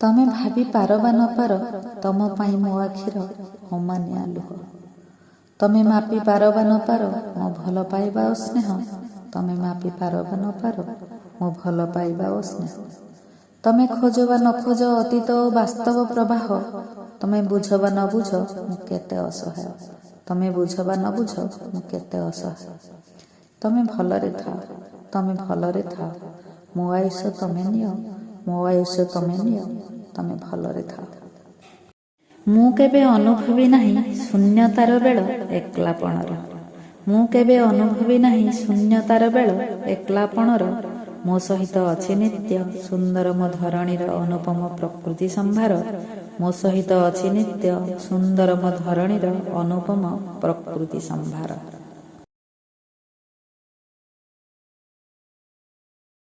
ତମେ ଭାବି ପାର ବା ନ ପାର, ତମ ପାଇଁ ମୋ ଆଖିର ଅମାନିଆ ଲୁହ। ତମେ ମାପି ପାର ବା ନ ପାର, ମୋ ଭଲ ପାଇବା ଓ ସ୍ନେହ। ତମେ ମାପି ପାର ବା ନ ପାର, ମୋ ଭଲ ପାଇବା ଓ ସ୍ନେହ। ତମେ ଖୋଜ ବା ନ ଖୋଜ ଅତୀତ ଓ ବାସ୍ତବ ପ୍ରବାହ। ତମେ ବୁଝ ବା ନ ବୁଝ, ମୁଁ କେତେ ଅସହାୟ। ତମେ ବୁଝ ବା ନ ବୁଝ, ମୁଁ କେତେ ଅସହାୟ। ତମେ ଭଲରେ ଥାଅ, ତମେ ଭଲରେ ଥାଅ। ମୋ ଆୟୁଷ ତମେ ନିଅ, ମୋ ଆୟୁଷ ତମେ ନିଅ। ତମେ ଭଲରେ ଥାଅ। ମୁଁ କେବେ ଅନୁଭବୀ ନାହିଁ ଶୂନ୍ୟତାର ବେଳ ଏକଲାପଣର। ମୁଁ କେବେ ଅନୁଭବୀ ନାହିଁ ଶୂନ୍ୟତାର ବେଳ ଏକଲାପଣର। ମୋ ସହିତ ଅଛି ନିତ୍ୟ ସୁନ୍ଦର ମୋ ଧରଣୀର ଅନୁପମ ପ୍ରକୃତି ସମ୍ଭାର। ମୋ ସହିତ ଅଛି ନିତ୍ୟ ସୁନ୍ଦର ମୋ ଧରଣୀର ଅନୁପମ ପ୍ରକୃତି ସମ୍ଭାର।